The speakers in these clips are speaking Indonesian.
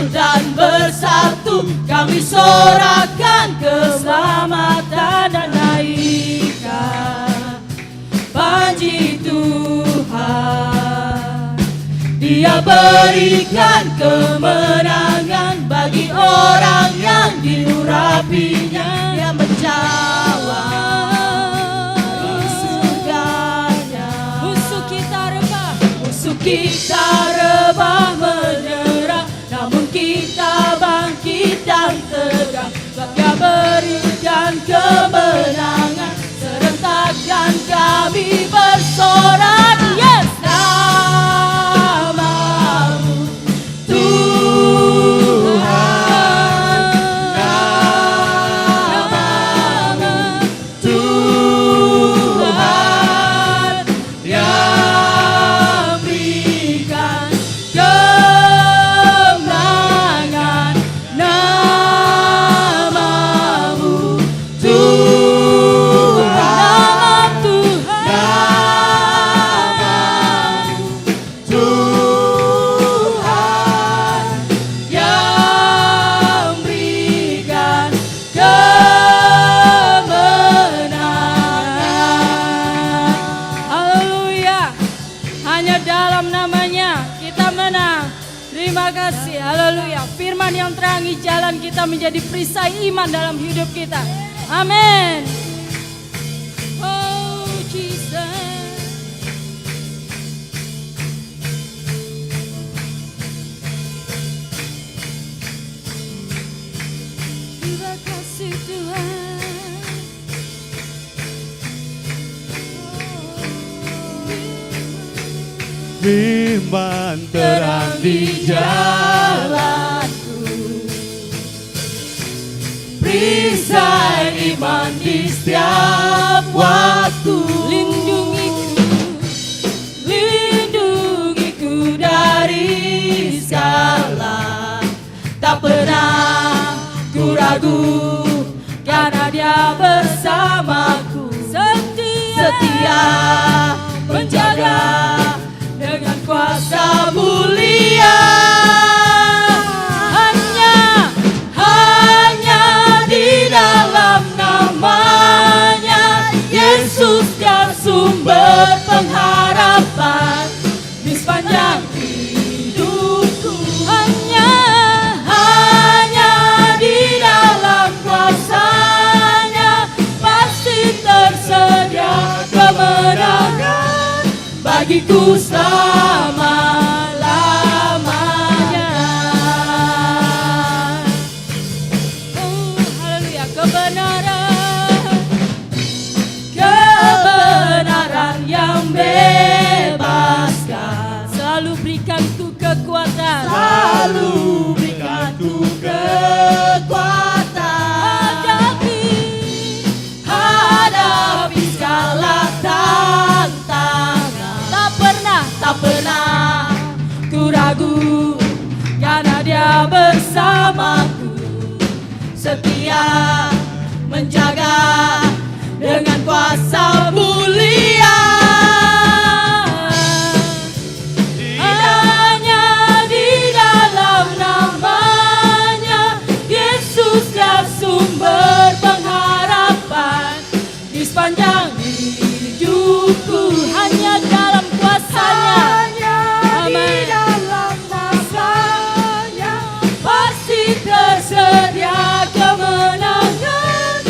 dan bersatu kami sorakan keselamatan dan naikkan panji Tuhan. Dia berikan kemenangan bagi orang yang diurapinya. Dia menjawab dari surganya. Musuh kita rebah menyerah, namun kita bangkit dan tegar. Sebab Dia berikan kemenangan, serentak dan kami bersorak. Yes! Namamu Tuhan, namamu Tuhan yang berikan kemenangan. Namamu Tuhan, namamu Tuhan yang berikan kemenangan. Haleluya. Hanya dalam namanya kita menang. Terima kasih. Haleluya. Firman yang terangi jalan kita menjadi perisai iman dalam hidup kita. Amin. Oh Jesus. Terima kasih Tuhan. Firman terang di jalanku, perisai iman di setiap waktu. Lindungiku dari segala, tak pernah ku ragu, karena Dia bersamaku. Setia menjaga dengan kuasa mulia. Hanya di dalam namanya Yesus dan sumber pengharapan di sepanjang hidupku. Hanya di dalam kuasanya pasti tersedia kemenangan bagiku selama-lamanya. Oh, haleluya. Kebenaran yang bebaskan, selalu berikan ku kekuatan. Selalu berikan ku kekuatan. Hadapi segala tantangan. Tak pernah ku ragu, karena Dia bersamaku. Setia menjaga dengan kuasa mulia. Hanya di dalam namanya Yesus dan sumber pengharapan di sepanjang hidupku. Hanya dalam kuasanya, di dalam kuasanya pasti tersedia kemenangan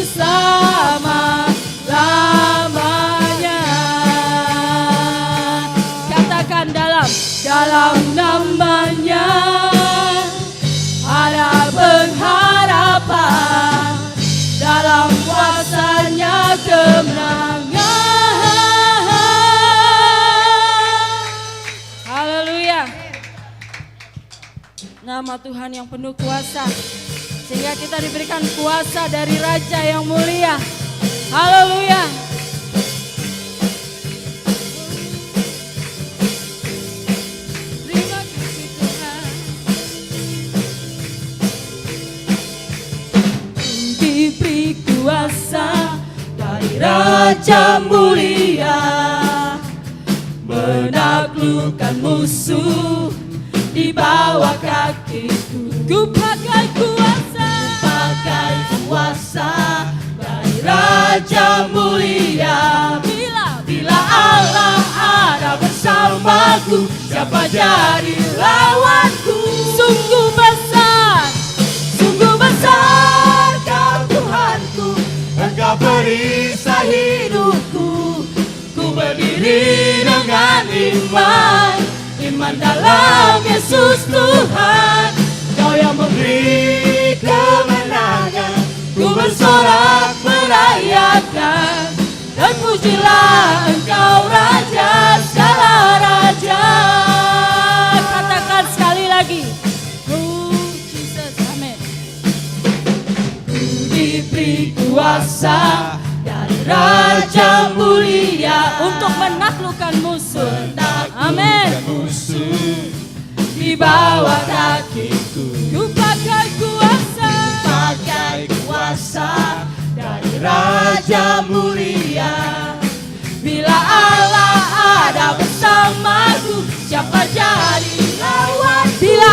selama-lamanya. Katakan dalam namanya ada pengharapan, dalam kuasanya kemenangan. Haleluya. Nama Tuhan yang penuh kuasa, sehingga kita diberikan kuasa dari Raja yang mulia. Haleluya. Terima kasih Tuhan. Diberi kuasa dari Raja mulia, menaklukkan musuh di bawah kakiku. Ku pakai kuasa dari Raja mulia. Bila Allah ada bersamaku, siapa jadi lawanku? Sungguh besar Kau Tuhanku, Engkau perisai hidupku. ku berdiri dengan iman dalam Yesus Tuhan. Kau yang memberi kemenangan, ku bersorak merayakan, dan pujilah Engkau Raja segala raja. Katakan sekali lagi, oh Jesus, amin. Ku diberi kuasa dari Raja mulia untuk menaklukkan musuh. Amin. Di bawah kakiku, ku pakai kuasa dari Raja mulia. Bila Allah ada bersamaku, siapa jadi lawan? Bila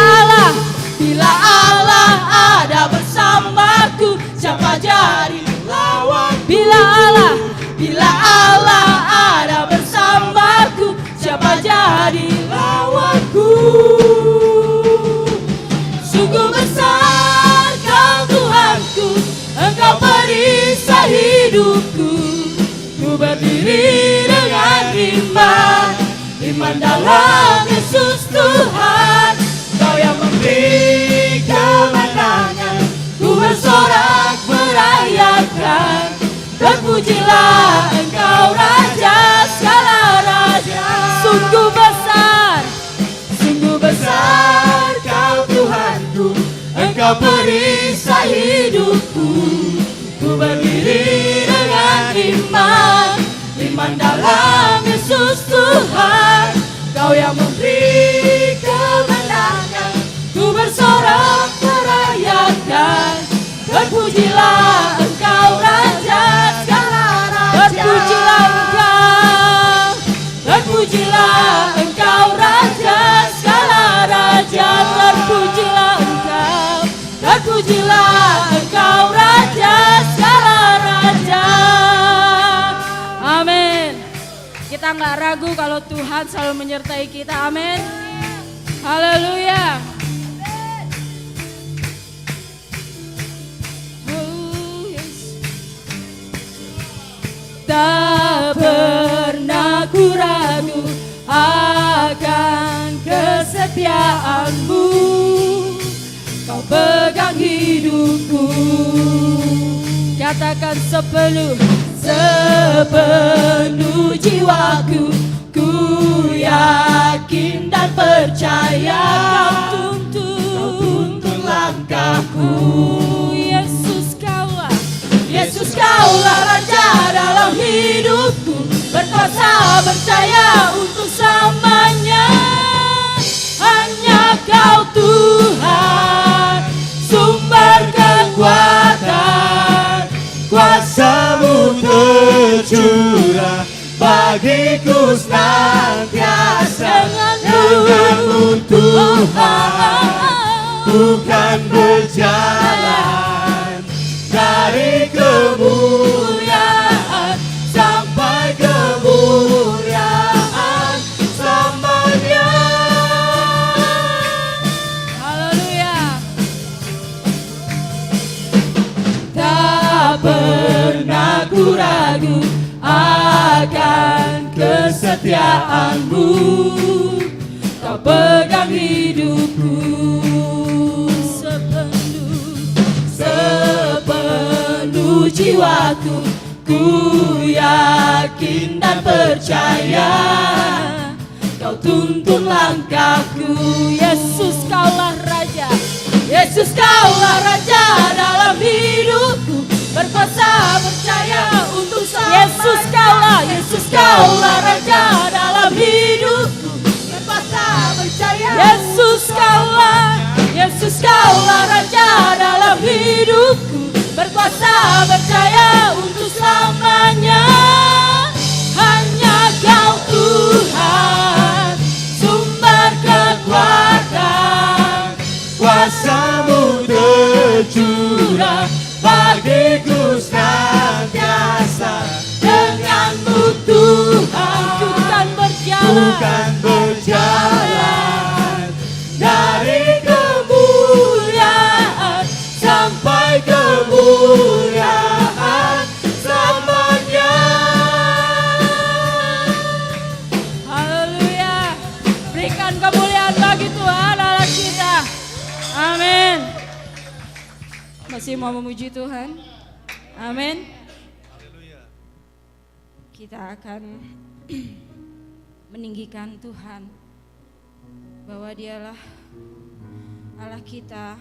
Allah ada bersamaku, siapa jadi lawan? Bila Allah ada bersamaku, siapa jadi lawanku? Sungguh besar Kau Tuhanku, Engkau perisai hidupku. Ku berdiri dengan iman dalam Yesus Tuhan. Kau yang memberi kemenangan, ku bersorak merayakan, dan pujilah Engkau Raja segala raja. Sungguh besar Kau Tuhanku, Engkau perisai hidupku. Ku berdiri dengan iman dalam Yesus Tuhan. Kau yang memberi kemenangan, ku bersorak merayakan, dan pujilah Engkau Raja segala raja. Terpujilah Engkau Raja segala raja. Terpujilah Engkau Raja segala raja. Amin. Kita nggak ragu kalau Tuhan selalu menyertai kita. Amin. Haleluya. Oh, yes. Tak pernah ku ragu akan kesetiaan-Mu. Kau pegang hidupku. Katakan sepenuh jiwaku, ku yakin dan percaya Kau tuntun langkahku. Yesus Kaulah Raja dalam hidupku, berkuasa percaya untuk selamanya. Hanya Kau Tuhan, sumber kekuatan, Kuasa-Mu tercurah bagiku senantiasa. Denganmu Tuhan, ku kan berjalan dari kemuliaan sampai kemuliaan selamanya. Haleluya. Tak kesetiaan-Mu, Kau pegang hidupku. Sepenuh jiwaku, ku yakin dan percaya, Kau tuntun langkahku. Yesus, Kaulah Raja, Yesus, Kaulah Raja dalam hidupku. Berkuasa percaya untuk selamanya. Yesus, Kaulah Raja dalam hidupku. Berkuasa percaya. Yesus, Kaulah Raja dalam hidupku. Berkuasa percaya untuk selamanya. Hanya Kau Tuhan, sumber kekuatan. Kuasa-Mu tercurah bagiku senantiasa. Dengan-Mu Tuhan, ku kan berjalan dari kemuliaan sampai kemuliaan selamanya. Haleluya. Berikan kemuliaan bagi Tuhan Allah kita. Amin. Masih mau memuji Tuhan? Amin. Kita akan meninggikan Tuhan, bahwa Dialah Allah kita,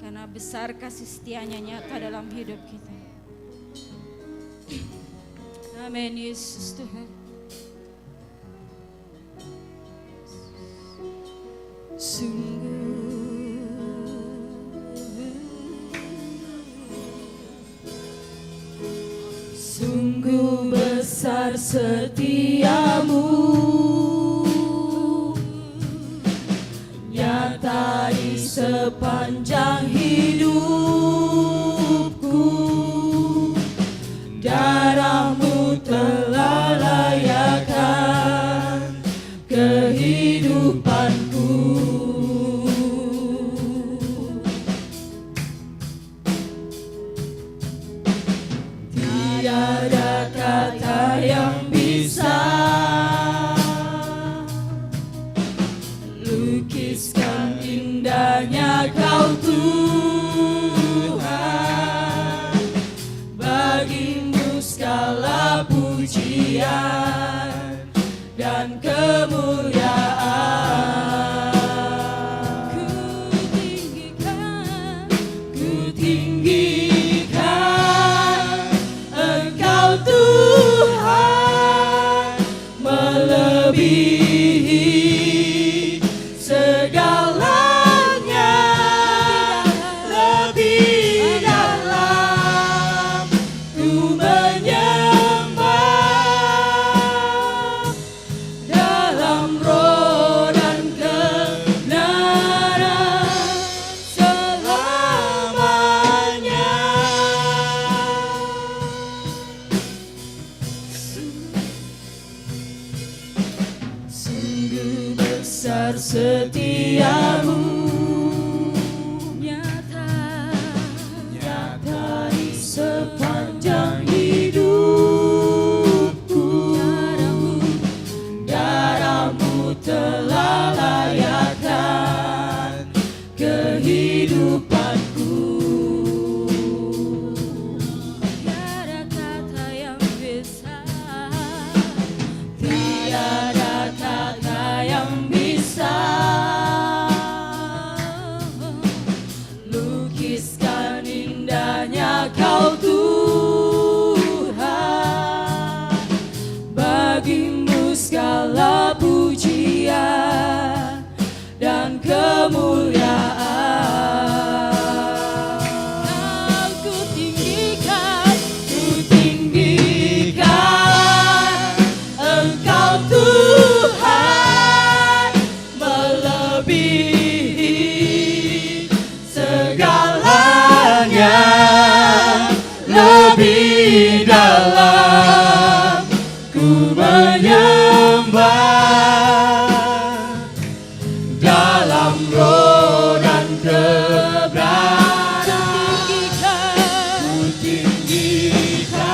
karena besar kasih setia-Nya nyata dalam hidup kita. Amin. Yesus Tuhan. Sungguh besar setia-Mu, nyata di sepanjang hidupku. Darah-Mu telah layakkan kehidupanku. Tiada kata yang bisa lukiskan indahnya Kau Tuhan. Bagi-Mu segala pujian dan kemuliaan. Ku tinggikan Engkau Tuhan, melebihi segalanya, lebih dalam ku menyembah, dalam roh dan kebenaran selamanya. Sungguh besar setia-Mu, nyata di sepanjang hidupku. Darah-Mu telah layakkan kehidupanku. Tiada kata yang bisa, tiada kata yang bisa lukiskan indahnya Kau Tuhan. Bagi-Mu segala pujian dan kemuliaan. Ku tinggikan Engkau Tuhan, melebihi segalanya, lebih dalam ku menyembah, dalam roh dan kebenaran. Ku tinggikan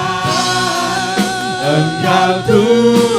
Engkau Tuhan,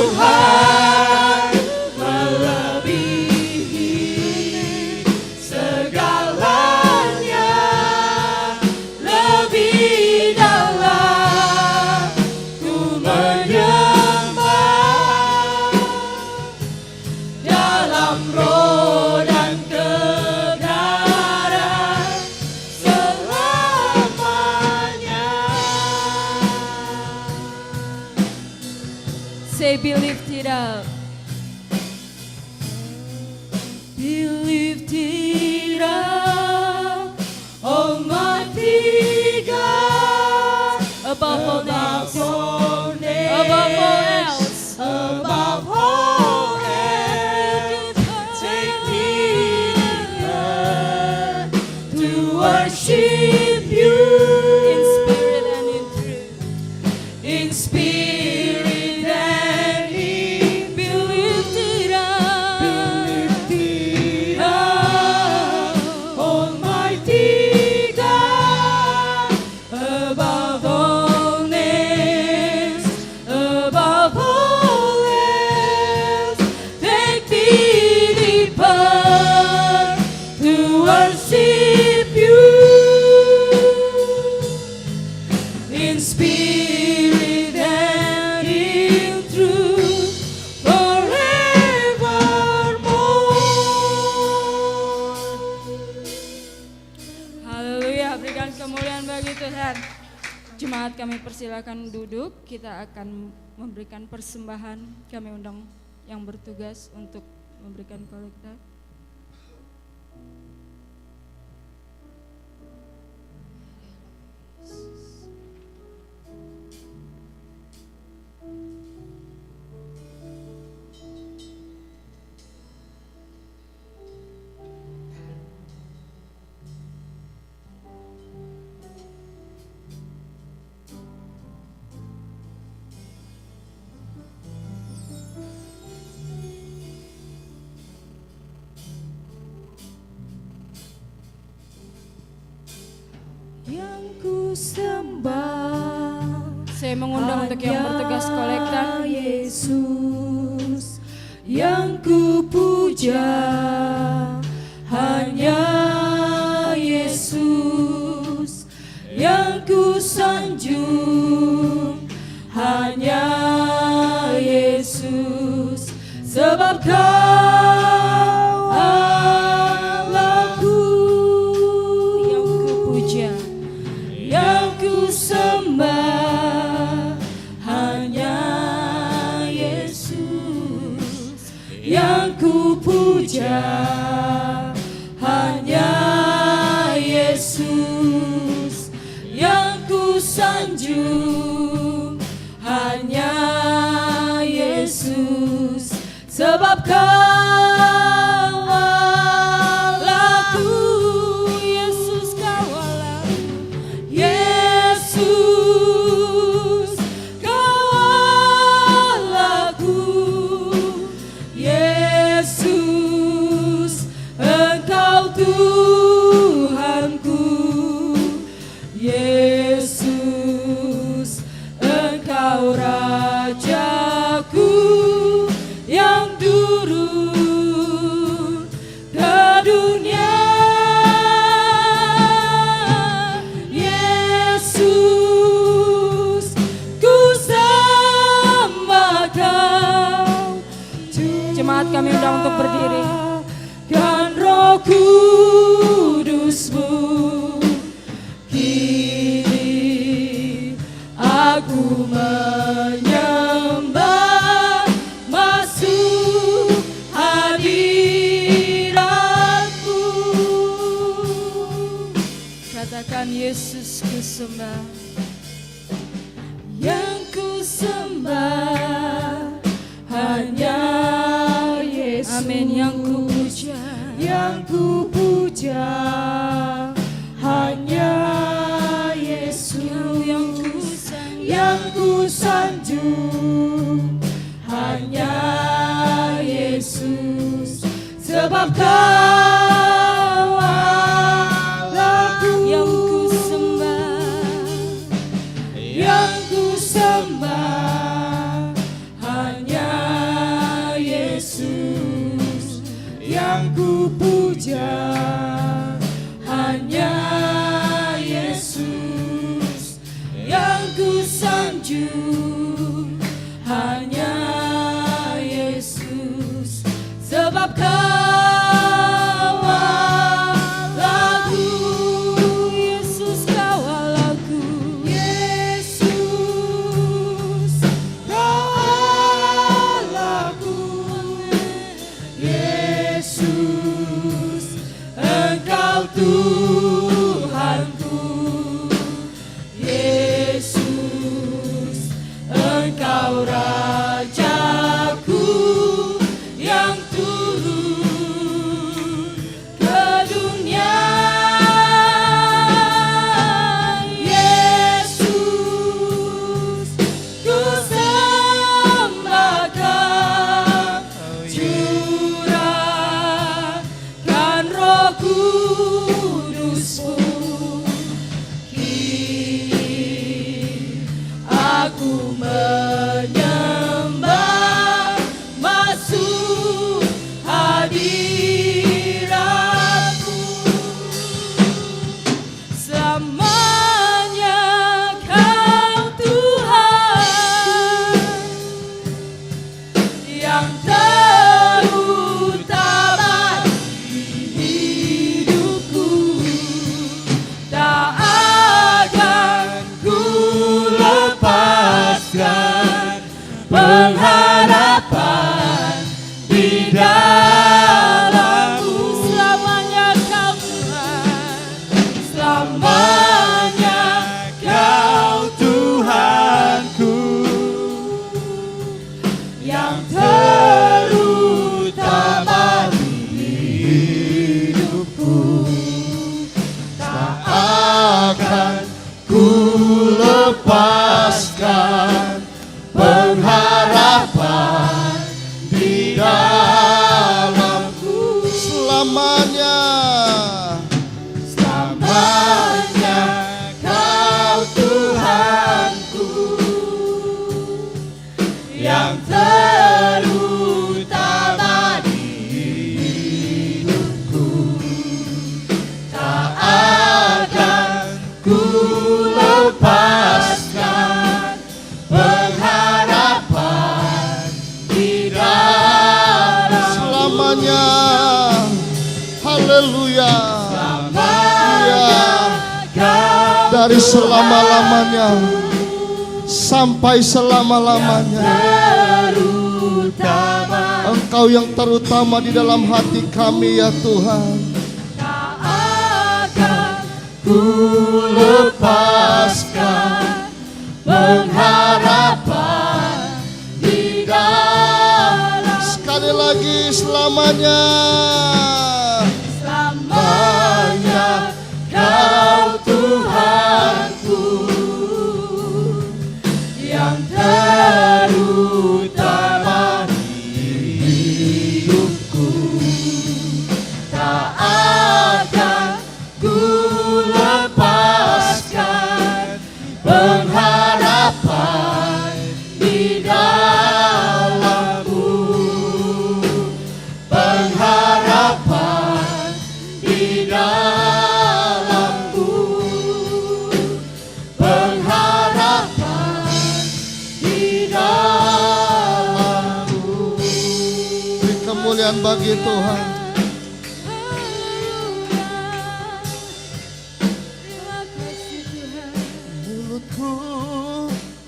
Say be lifted up. Be lifted up, Almighty God, above all names, above all else, above all else. Take me to worship you in spirit and in truth. in spirit and in Be lifted up, lifted up, Almighty God, above all names, above all else. Take me deeper to worship you in spirit and in truth forevermore. Haleluya, berikan kemuliaan bagi Tuhan. Jemaat kami persilakan duduk, kita akan memberikan persembahan. Kami undang yang bertugas untuk memberikan kolekta. Yang ku sembah, Saya mengundang untuk yang bertugas kolekta. Yesus, yang ku puja hanya Yesus, yang ku sanjung hanya Yesus, sebab Kau Allahku, Yang ku puja, yang ku sembah hanya Yesus, yang ku puja hanya Yesus, yang ku sanjung hanya Yesus, sebab Kau Allahku, Yesus Kau Allahku. Yesus, Kau Allahku, Yesus, Engkau Tuhanku, Yesus, Engkau Rajaku yang turun ke dunia. Yesus, ku sembah Kau. Jemaat kami undang untuk berdiri. Dan Roh Kudus-Mu, kini aku menyembah, masuk hadirat-Mu. Katakan Yesus ku sembah. Yang ku sembah hanya Yesus. Amin. Yang ku puja, Yang ku puja hanya Yesus. Yang ku sanjung hanya Yesus, sebab Kau Allahku. yang ku sembah, Yang ku sembah hanya Yesus, yang ku puja hanya Yesus, yang ku sanjung hanya Yesus, sebab Kau Allahku. Yesus Kau Allahku. Yesus, Kau menyembah masuk hadiratmu. Selamanya Kau Tuhan yang terutama di hidupku. Tak akan ku lepaskan pengharapan di dalam-Mu. Selamanya Kau Tuhan, selamanya Kau Tuhanku yang terutama di hidupku. Tak akan ku lepaskan pengharapan di dalam-Ku. Selamanya, Selamanya Kau Tuhanku yang terutama di hidupku. Tak akan ku lepaskan pengharapan di dalam. selamanya. Haleluya. Kau Dari selama-lamanya sampai selama-lamanya, terutama. Engkau yang terutama di dalam hati kami ya Tuhan. Tak akan ku lepaskan pengharapan di dalam. Sekali lagi selamanya. Selamanya Kau Tuhanku yang terutama di hidupku. Tak akan ku lepaskan pengharapan di dalam-Mu. Pengharapan di dalam-Mu. Pengharapan di dalam-Mu. Beri kemuliaan bagi Tuhan. Terima kasih Tuhan. Mulutku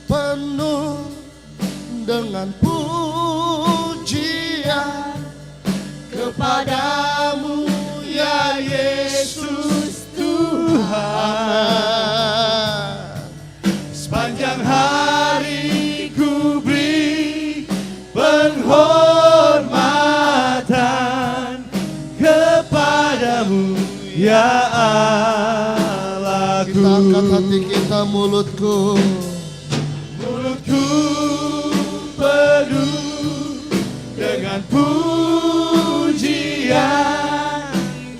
penuh dengan pujian kepadamu ya Yesus Tuhan. Sepanjang hari ku beri penghormatan kepadamu ya Allahku. Kita angkat hati kita, mulutku Mulutku penuh dengan pujian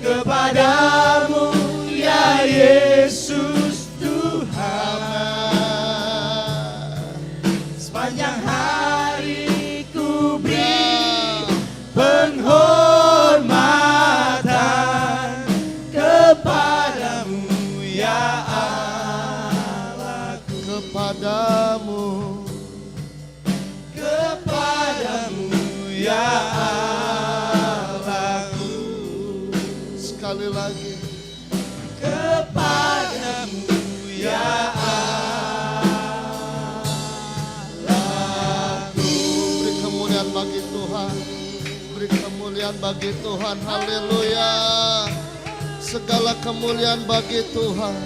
kepadamu ya Yesus Tuhan. Sepanjang hari ku beri penghormatan kepadamu ya Allahku. kepadamu. Kepadamu ya Allahku. Sekali lagi. Kepadamu ya Allahku. Beri kemuliaan bagi Tuhan. Beri kemuliaan bagi Tuhan. Haleluya. Segala kemuliaan bagi Tuhan.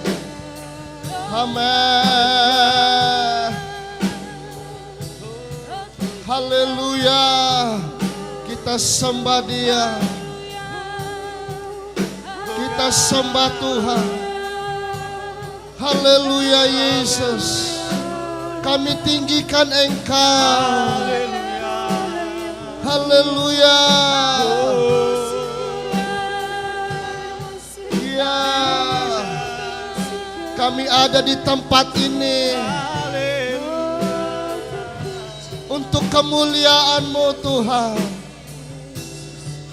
Amin. Haleluya. Kita sembah Dia. Kita sembah Tuhan. Haleluya Yesus. Kami tinggikan Engkau. Haleluya. Ya. Kami ada di tempat ini kemuliaan-Mu Tuhan.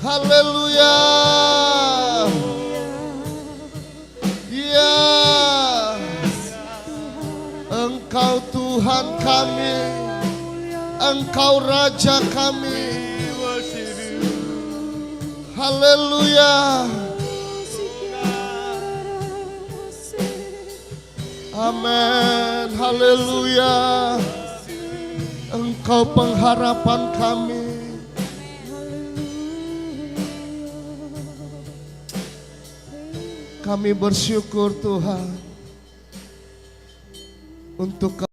Haleluya. Ya, Engkau Tuhan kami, Engkau Raja kami. Haleluya. Amin. Haleluya. Engkau pengharapan kami. Kami bersyukur Tuhan untuk